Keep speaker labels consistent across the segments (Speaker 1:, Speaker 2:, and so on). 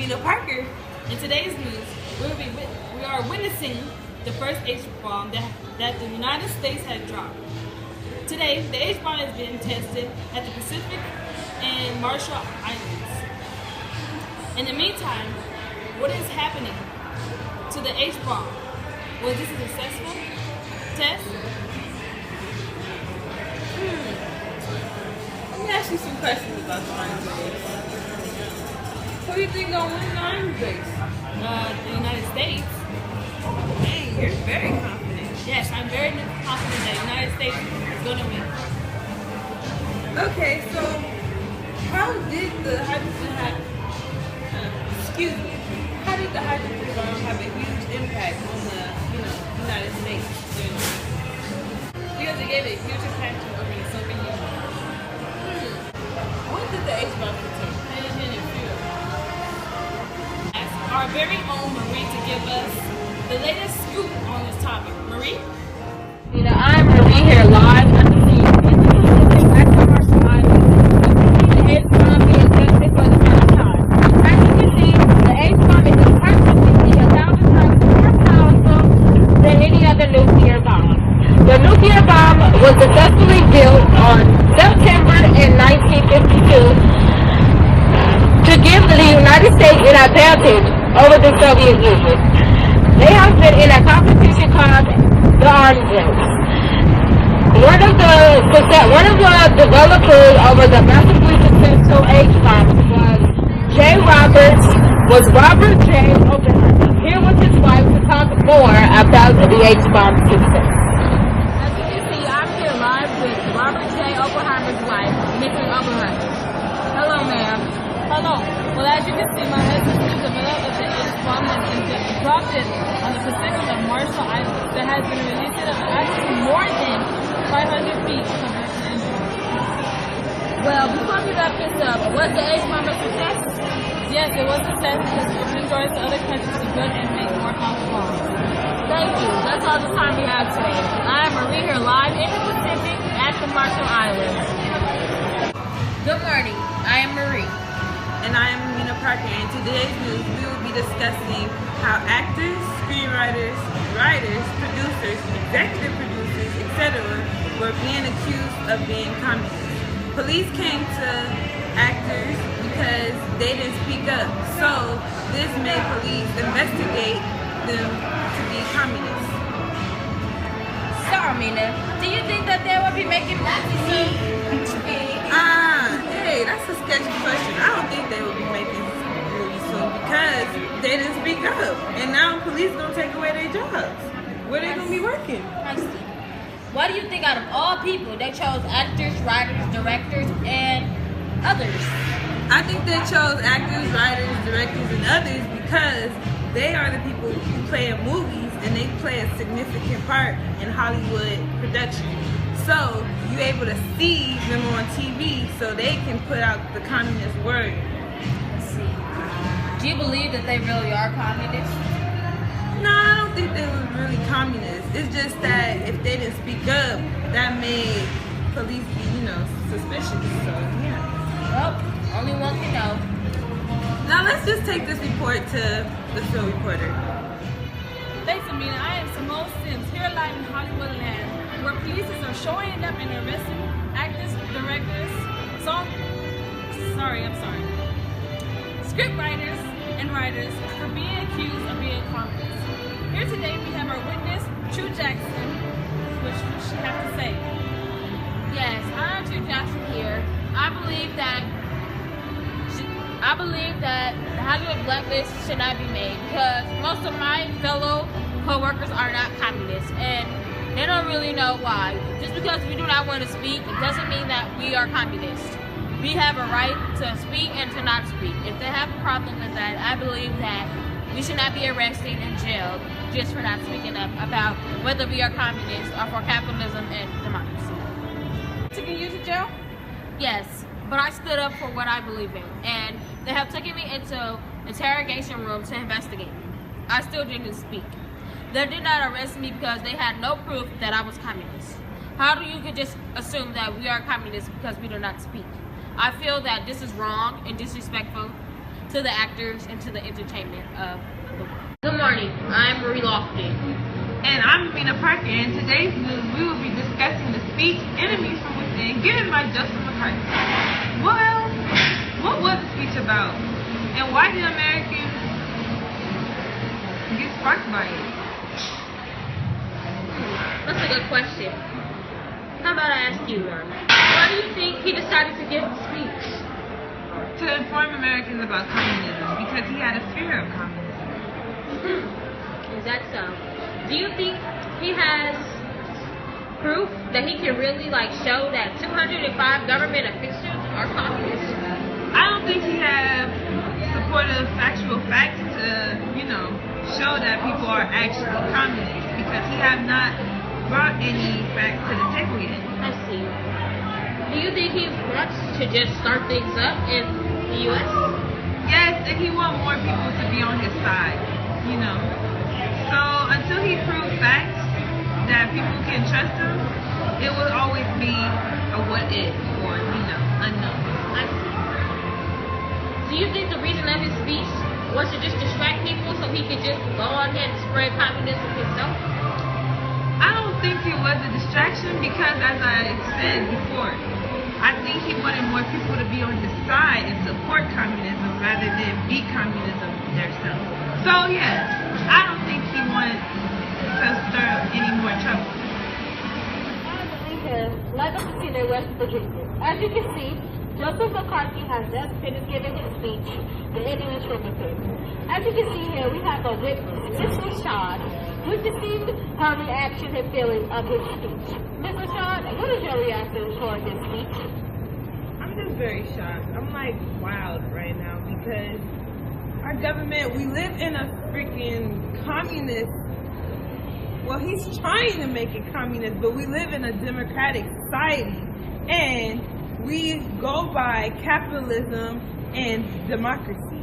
Speaker 1: Aaminah Parker. In today's news, we are witnessing the first H-bomb that the United States had dropped. Today, the H-bomb is being tested at the Pacific and Marshall Islands. In the meantime, what is happening to the H-bomb? Was this a successful test?
Speaker 2: Let me ask you some questions about the Iron Base. Who do you think gonna win the Iron Base?
Speaker 1: The United States.
Speaker 2: Dang, you're very confident.
Speaker 1: Yes, I'm very confident that the United States is going to win.
Speaker 2: Okay, so how did the hydrogen bomb have a huge impact on the United States?
Speaker 1: Because it gave a huge impact over the Soviet Union.
Speaker 2: What did the H-bomb contain?
Speaker 1: Ask our very own Marie to give us the latest scoop on this topic. Marie?
Speaker 3: I'm Marie here live at the scene. Back to Marshall Islands. The H-bomb being tested for the first time. As you can see, the H-bomb is approximately 1,000 times more powerful than any other nuclear bomb. The nuclear bomb was successfully built on September in 1952 to give the United States an advantage over the Soviet Union. They have been in a competition called the Arms Race. One of the developers over the massively successful H-bomb was Robert J. Oppenheimer. Here with his wife to talk more about the H-bomb success. As you can see, I'm here live with Robert J. Oppenheimer's wife, Mrs. Oppenheimer. Hello, ma'am.
Speaker 1: Hello. Well, as you can see, my husband is the middle of the H-bomb has been dropped in on the Pacific and Marshall Islands that has been released at actually more than 500 feet from the engine.
Speaker 3: Well, before we wrap this up, was the H-bomb a success?
Speaker 1: Yes, it was a success because it opened doors to other countries to build and make more powerful bombs.
Speaker 3: Thank you. That's all the time we have today. I am Marie here live in the Pacific at the Marshall Islands. Good morning. I am Marie.
Speaker 2: And I am Aaminah Parker. And today's news, we will be discussing how actors, screenwriters, writers, producers, executive producers, etc. were being accused of being communists. Police came to actors because they didn't speak up. So this made police investigate them to be communists.
Speaker 3: So, Aaminah, do you think that they will be making
Speaker 2: Hey, that's a sketchy question. I don't think they will be making movies soon because they didn't speak up. And now police gonna take away their jobs. Where they gonna be working?
Speaker 3: I see. Why do you think out of all people they chose actors, writers, directors, and others?
Speaker 2: I think they chose actors, writers, directors, and others because they are the people who play in movies and they play a significant part in Hollywood production. So you're able to see them on TV so they can put out the communist word.
Speaker 3: Let's see. Do you believe that they really are communists?
Speaker 2: No, I don't think they were really communists. It's just that if they didn't speak up, that made police be, suspicious. So yeah.
Speaker 3: Well, only one can know.
Speaker 2: Now let's just take this report to the field reporter.
Speaker 1: Thanks, Aaminah. I am Simone Sims here live in Hollywood land, where police are showing up and arresting actors, directors, scriptwriters, and writers for being accused of being communists. Here today we have our witness, True Jackson, which she has to say.
Speaker 3: Yes, I'm True Jackson here. I believe that the Hollywood blacklist should not be made because most of my fellow co-workers are not communists and they don't really know why. Just because we do not want to speak, it doesn't mean that we are communists. We have a right to speak and to not speak. If they have a problem with that, I believe that we should not be arrested and jailed just for not speaking up about whether we are communists or for capitalism and democracy.
Speaker 1: Taking you to jail?
Speaker 3: Yes, but I stood up for what I believe in, and they have taken me into interrogation room to investigate me. I still didn't speak. They did not arrest me because they had no proof that I was communist. How do you could just assume that we are communists because we do not speak? I feel that this is wrong and disrespectful to the actors and to the entertainment of the world. Good morning, I'm Marie Lofton.
Speaker 2: And I'm Aaminah Parker, and in today's news we will be discussing the speech Enemies from Within given by Joseph McCarthy. Well, what was the speech about? And why did Americans get sparked by it?
Speaker 3: That's a good question. How about I ask you one? Why do you think he decided to give the speech?
Speaker 2: To inform Americans about communism, because he had a fear of communism.
Speaker 3: Is that so? Do you think he has proof that he can really show that 205 government officials are communists?
Speaker 2: I don't think he has supportive factual facts to, show that people are actually communists, because he has not brought any facts to the table yet.
Speaker 3: I see. Do you think he wants to just start things up in the U.S.?
Speaker 2: Yes, and he wants more people to be on his side, So until he proves facts that people can trust him, it will always be a what if or, unknown.
Speaker 3: I see. Do you think the reason of his speech was to just distract people so he could just go on ahead and spread communism himself?
Speaker 2: I don't think it was a distraction because, as I said before, I think he wanted more people to be on his side and support communism rather than beat communism themselves. So, yeah, I don't think he wanted to stir up any more trouble.
Speaker 3: Like I'm sitting in West Virginia. As you can see, Joseph McCarthy has just finished giving his speech, The Enemies from Within. As you can see here, we have a witness, Miss Rashad, witnessing her reaction and feeling of his speech. Miss Rashad, what is your reaction toward his speech?
Speaker 2: I'm just very shocked. I'm wild right now because our government, we live in a freaking communist. Well, he's trying to make it communist, but we live in a democratic society, and we go by capitalism and democracy.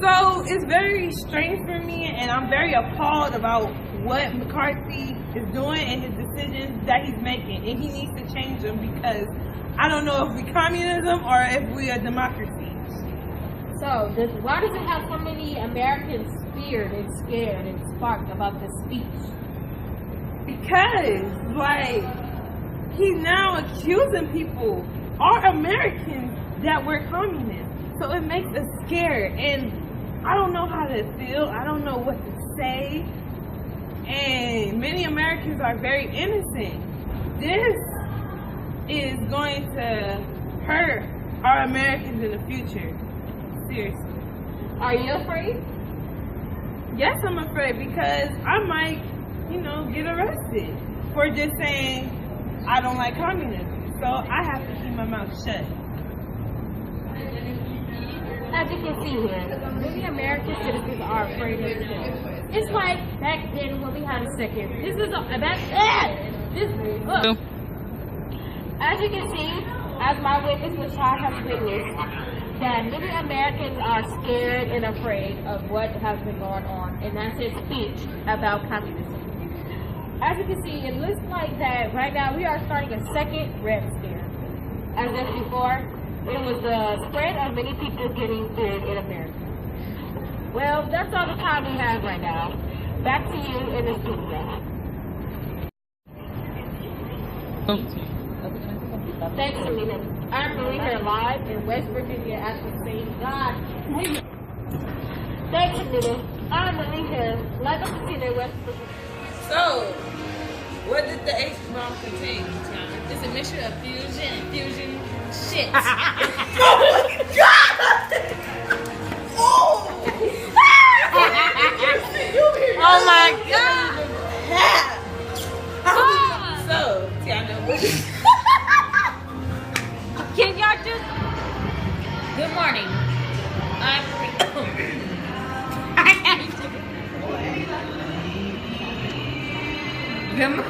Speaker 2: So it's very strange for me, and I'm very appalled about what McCarthy is doing and his decisions that he's making, and he needs to change them because I don't know if we communism or if we are democracy.
Speaker 3: So, why does it have so many Americans feared and scared and sparked about this speech?
Speaker 2: Because, he's now accusing people, our Americans, that we're communists. So it makes us scared, and I don't know how to feel. I don't know what to say. And many Americans are very innocent. This is going to hurt our Americans in the future. Seriously.
Speaker 3: Are you afraid?
Speaker 2: Yes, I'm afraid because I might, get arrested for just saying I don't like communism. So I have to keep my mouth shut.
Speaker 3: As you can see here, many American citizens are afraid of themselves. It's like back then when we had a second. As you can see, as my witness, which I have witnessed, that many Americans are scared and afraid of what has been going on, and that's his speech about communism. As you can see, it looks like that right now we are starting a second Red Scare. As if before, it was the spread of many people getting feared in America. Well, that's all the time we have right now. Back to you in the studio. Thanks, Aaminah. I'm really here live in West Virginia at the same time. Thanks, Aaminah. I'm really here live at the scene in West Virginia.
Speaker 2: So, what did the H-bomb contain, Tiana?
Speaker 1: It's a mixture of fusion and fusion shit.
Speaker 2: Oh my god! Oh!
Speaker 3: Oh my god!
Speaker 2: So, Tiana,
Speaker 3: Can y'all just...
Speaker 1: Good morning. I'm Good morning.